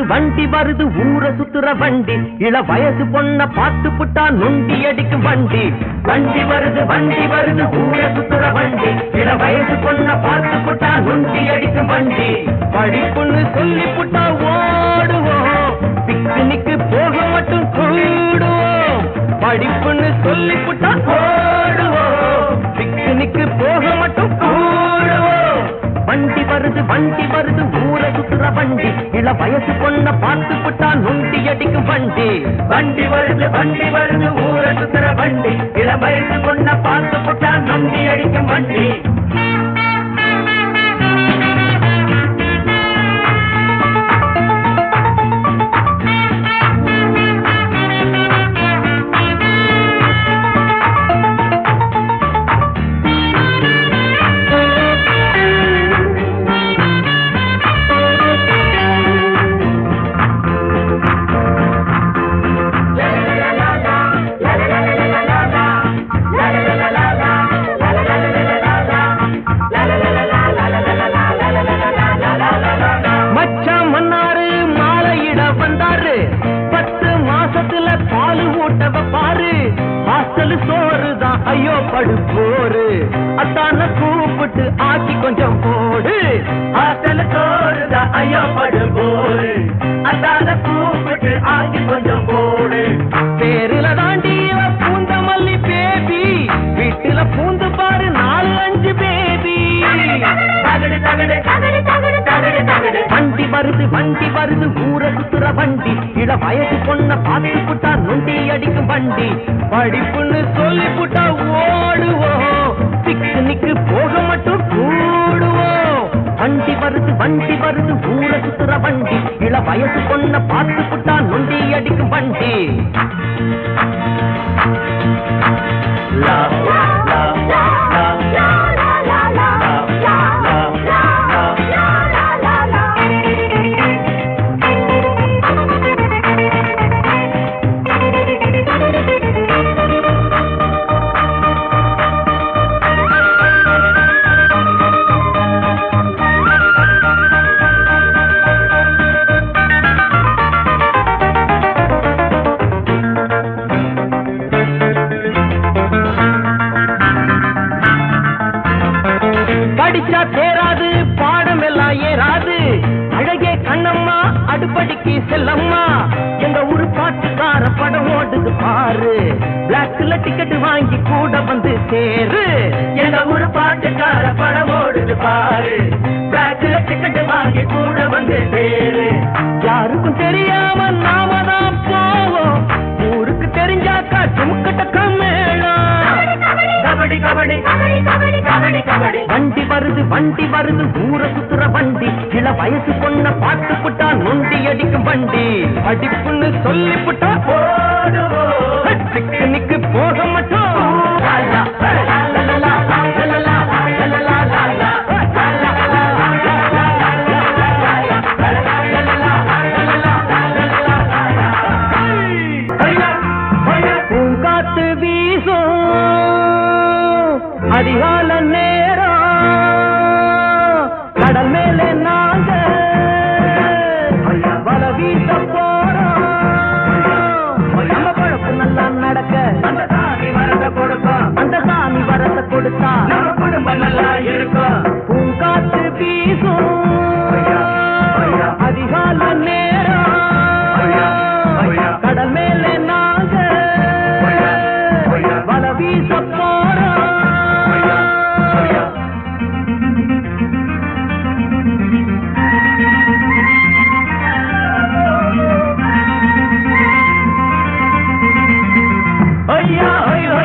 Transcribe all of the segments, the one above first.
வண்டி வருது ஊர சுத்துற வண்டி இள வயசு பொண்ண பார்த்து புட்டா நுண்டி அடிக்கும் வண்டி வண்டி வருது ஊர சுத்துற வண்டி இள வயசு பொண்ண பார்த்து புட்டா நுண்டி அடிக்கும் வண்டி படிப்புன்னு சொல்லி புட்டா ஓடுவோம் பிக்னிக்கு போக மட்டும் கூடுவோம் படிப்புன்னு சொல்லி புட்டா ஓடுவோம் பிக்னிக்கு போக மட்டும் கூடுவோம் வண்டி வருது ஊர சுத்துற வண்டி இள வயசு பொண்ண பார்த்து புட்டா நுண்டி அடிக்கும் வண்டி வண்டி வருது ஊர சுத்துற வண்டி இள வயசு பொண்ண பார்த்து புட்டா நுண்டி அடிக்கும் வண்டி சோறுதான் ஐயோ படு போரு அத்தான கூப்பிட்டு ஆக்கி கொஞ்சம் போடு ஹாஸ்டல் சோறுதான் ஐயோ படு போரு அத்தான கூப்பிட்டு ஆக்கி கொஞ்சம் போடு பேருல தாண்டி பூந்த மல்லி பேபி வீட்டுல பூந்து பாரு 4-5 பேபி வண்டி வருது ஊர சுத்துற வண்டி இள வயசு பொண்ண பார்த்து புட்டா நுண்டி அடிக்கும் வண்டி படிப்புன்னு சொல்லி புட்டா ஓடுவோம் பிக்னிக்கு போக மட்டும் கூடுவோம் வண்டி வருது ஊர சுத்துற வண்டி இள வயசு பொண்ண பார்த்து புட்டா நுண்டி அடிக்கும் வண்டி லா லா லா லா படிச்சா தேராது பாடம் எல்லாம் ஏறாது அழகே கண்ணம்மா அடுப்படிக்கு செல்லம்மா எங்க ஊரு பாட்டுக்கார படம் ஓடுது பாரு பிளாக்ல டிக்கெட் வாங்கி கூட வந்து சேரு எங்க ஊரு பாட்டுக்கார படம் ஓடுது பாரு பிளாக்ல டிக்கெட் வாங்கி கூட வந்து சேரு யாருக்கும் தெரியாம நாம தான் போவோம் ஊருக்கு தெரிஞ்சாக்கா சுமுக்கட்ட மேளம் வண்டி வருது ஊர சுத்துற வண்டி இள வயசு பொண்ண பார்த்து புட்டா நுண்டி அடிக்கும் வண்டி படிப்புன்னு சொல்லி புட்டா பிக்னிக்கு போக மட்டும் பூங்காத்து வீசும் அதிகால நேரம் கடல் மேலே நாங்க வல வீச போறோம் நம்ம பழப்பு நல்லா நடக்க அந்த தாண்டி வரத கொடுக்கும் அந்த சாமி வரத்தை கொடுத்தா நம்ம குடும்பம் நல்லா இருக்கும் பூங்காத்து வீசும் அதிகால நேரம் கடல் மேலே நாங்க வல வீச போறோம் ஐயா ஐயா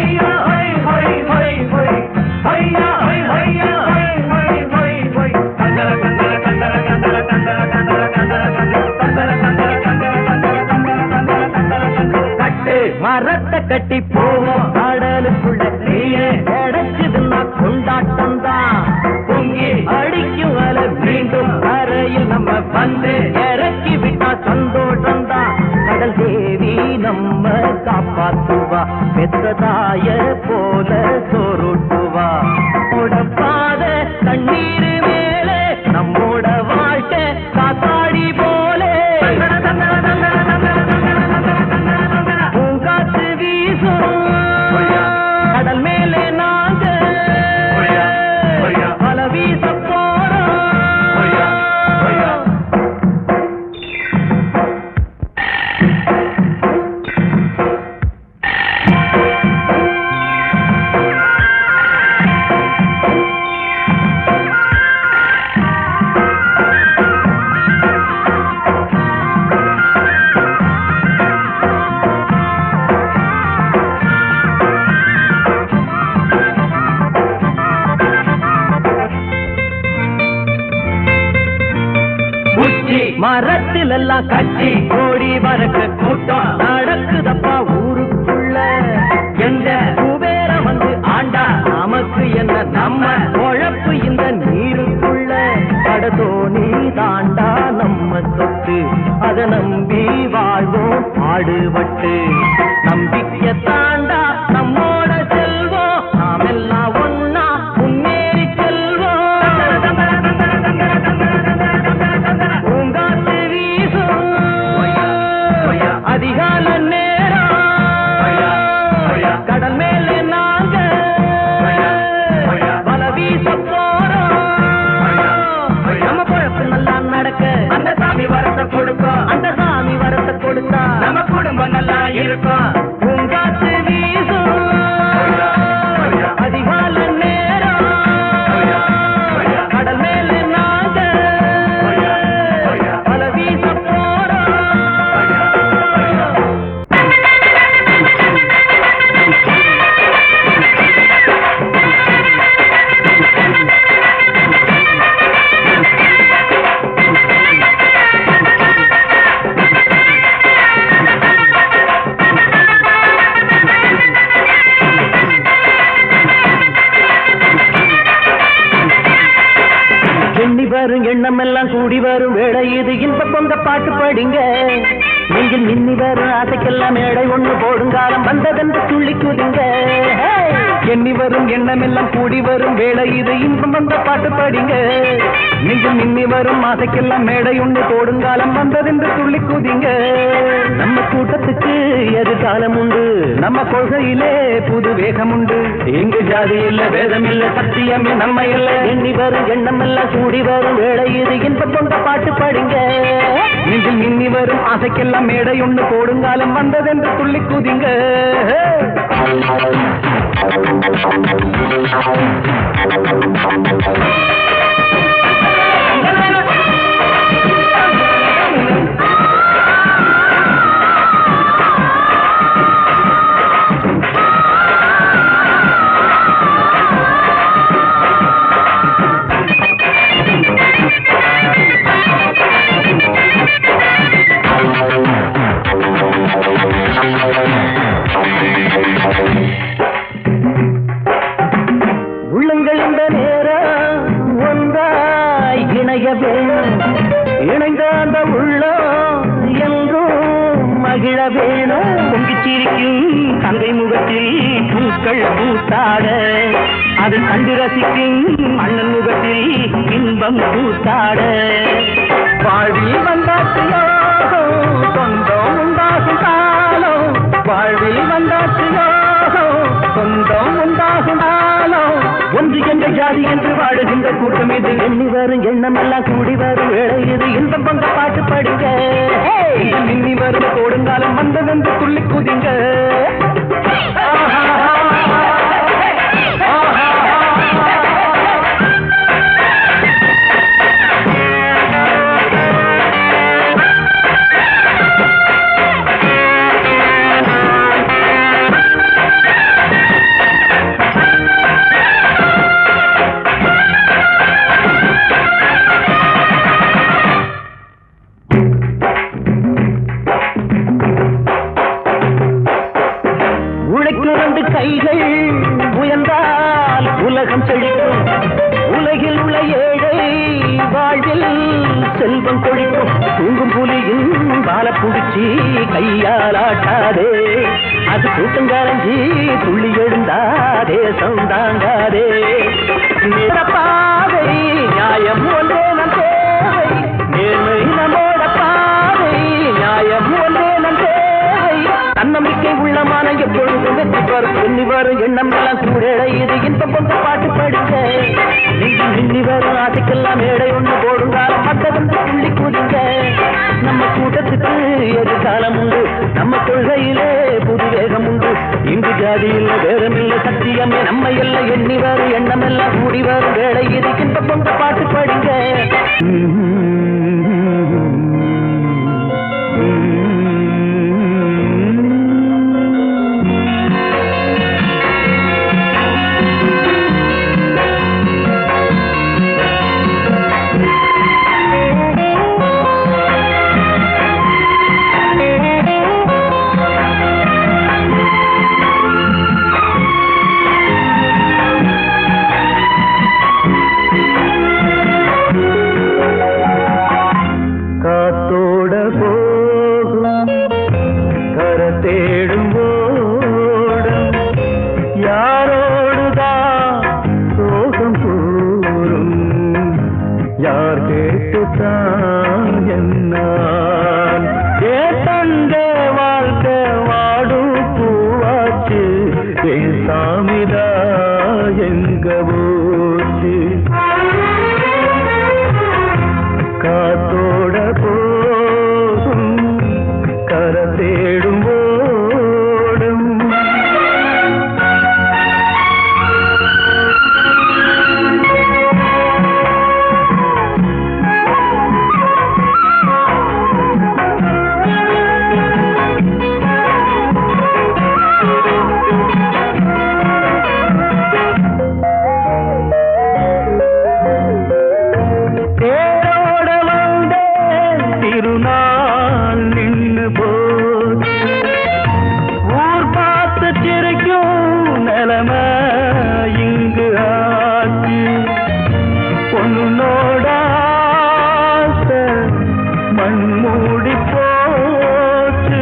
ஐயா மரத்தை கட்டி போவோம் கடலுக்குள்ள நீயே கிடைச்சதுன்னா கொண்டாட்டம் தான் பொங்கி அடிக்கும் வலை மீண்டும் கரையில் நம்ம வந்து இறக்கி விட்டா சந்தோஷம் தான் கடல் தேவி நம்ம காப்பாத்துவா பெற்றதாய போல சோறுட்டுவா பாத தண்ணீர் மேலே நம்மோட வாழ்க்கை காத்தாடி போலே கடல் மேலே நாங்க பல வீச போறோம் மரத்தில் எல்லாம் கட்சி கோடி வரக்கு கூட்டம் நடக்குதப்பா ஊருக்குள்ள எந்த குபேர வந்து ஆண்டா நமக்கு என்ன நம்ம உழப்பு இந்த நீருக்குள்ள கடதோணி தாண்டா நம்ம சொத்து அதை நம்பி வாழ்வோம் பாடுபட்டு நம்பிக்கை தாண்டா நம்மோட செல்வோம் நாம் எல்லாம் ஒன்னா முன்னேறி செல்வோம் அதிகால நேரம் கடல் மேலே நாங்க வல வீச போறோம் நம்ம குழப்பம் நல்லா நடக்க அந்த சாமி வரத்தை கொடுக்கும் அந்த சாமி வரத்தை கொடுத்தா நம்ம குடும்பம் நல்லா இருக்கும் பூங்காத்து வீசும் அதிகால நேரம் கடல் மேலே நாங்க வல வீச வரும் எண்ணம் எல்லாம் கூடி வரும் வேளை இது இன்ப பொங்க பாட்டு படிங்க நீங்கள் மின்னி வரும் ஆசைக்கெல்லாம் மேடை ஒண்ணு போடுங்காலம் வந்ததென்று துள்ளி குதிங்க எண்ணி வரும் எண்ணம் எல்லாம் கூடி வரும் வேளை இது இன்பம் வந்த பாட்டு படிங்க நீங்கள் மின்னி வரும் ஆசைக்கெல்லாம் மேடை ஒண்ணு போடுங்காலம் வந்ததென்று துள்ளி குதிங்க நம்ம கூட்டத்துக்கு எதிர்காலம் உண்டு நம்ம கொள்கையிலே புது வேகம் உண்டு இங்கு ஜாதி இல்ல வேதம் இல்ல சத்தியமே நம்ம இல்ல எண்ணி வரும் எண்ணம் எல்லாம் கூடி வரும் வேளை இது இன்பம் கொண்ட பாட்டு பாடுங்க நீங்கள் மின்னி வரும் ஆசைக்கெல்லாம் மேடை ஒண்ணு போடுங்காலம் வந்ததென்று துள்ளி குதிங்க உள்ளங்கள் இந்த நேரம் ஒன்றாய் இணைய வேணும் இணைந்த அந்த உள்ளம் என்றும் மகிழ வேணும் பொங்கிச்சிரிக்கும் தங்கை முகத்தில் பூக்கள் பூத்தாட அது கண்டு ரசிக்கும் அண்ணன் முகத்தில் இன்பம் பூத்தாட வாழ்வில் வந்தாச்சியோ சொந்தம் உண்டாகும் காலம் வாழ்வில் வந்தாச்சியோ சொந்தம் உண்டாகுனாலும் ஒன்று என்ற ஜாதி என்று வாழுகின்ற கூட்டம் இது. எண்ணி வரும் எண்ணம் எல்லாம் கூடி வரும் வேலை இது. இன்பம் பங்க பாட்டு படிங்க, மின்னி வரும் கோடுங்காலம் வந்ததென்று துள்ளி குதிங்க. கைகள் உயர்ந்தால் உலகம் செழிக்கும். உலகில் உள்ள ஏழை வாழ்வில் செல்வம் கொழிக்கும். தூங்கும் புலியின் பால புடிச்சி கையால் ஆட்டாதே, அது கூட்டங்காரஞ்சி துள்ளி எழுந்தா தேசம் தாங்காதே. பாதை நியாயம் ஒன்றே நம் தேவை, நேர்மை நம்மோட பாதை நியாயம் ஒன்றே நம் தேவை. தன்னம்பிக்கை உள்ளமான எப்பொழுதும் வெற்றி வரும். எண்ணி வரும் எண்ணம் எல்லாம் சூழலை இது. இன்பம் பொங்க பாட்டு படிக்க இன்னி வரும் ஆசைக்கெல்லாம் மேடை ஒன்று போடுங்காலம் மற்றவங்க துள்ளி கூதுங்க. நம்ம கூட்டத்துக்கு எதிர்காலம் உண்டு, நம்ம கொள்கையிலே புது வேகம் உண்டு. இங்கு ஜாதி இல்லை வேகம் இல்லை சத்தியமே நம்ம எல்லாம். எண்ணி வரும் எண்ணம் எல்லாம் கூடி வரும் வேலை இது. இன்பம் பொங்க பாட்டு படிங்க. யார் கேட்டுத்தான் என்னால் கேட்டந்த வாழ்க்கை வாடும் பூவாச்சு. என் சாமிதா எங்க போச்சு, காத்தோட போகும் கரை தேடும் ஓடும். மண்மூடி போச்சு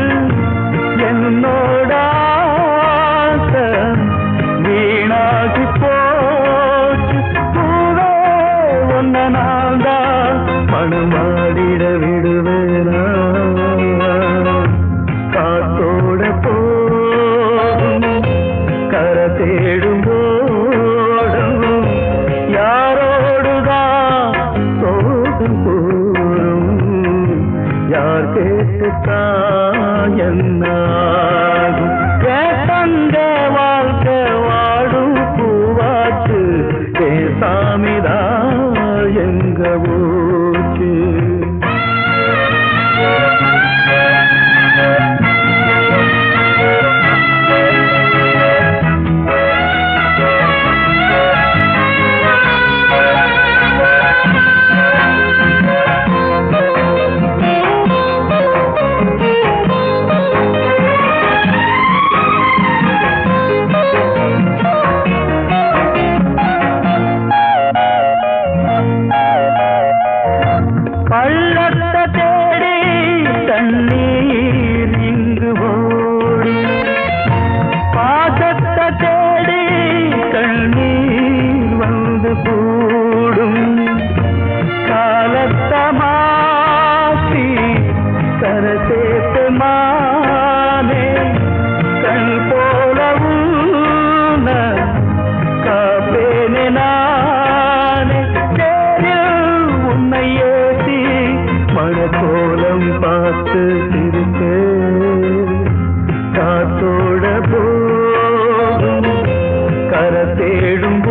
என்னோட வீணாகி போச்சு. பூவே ஒன்ன நாள்தான் மனமாடிட விடுவேனா, காத்தோட போடும் கரை தேடும் போடும். யாரோடுதான் தோடும் போடும், யார் கேட்டுத்தான் என்னாகும். கேட்டந்த வாழ்க்கை வாடும் பூவாச்சு. சாமிதா எங்க ஊச்சு. தேடும்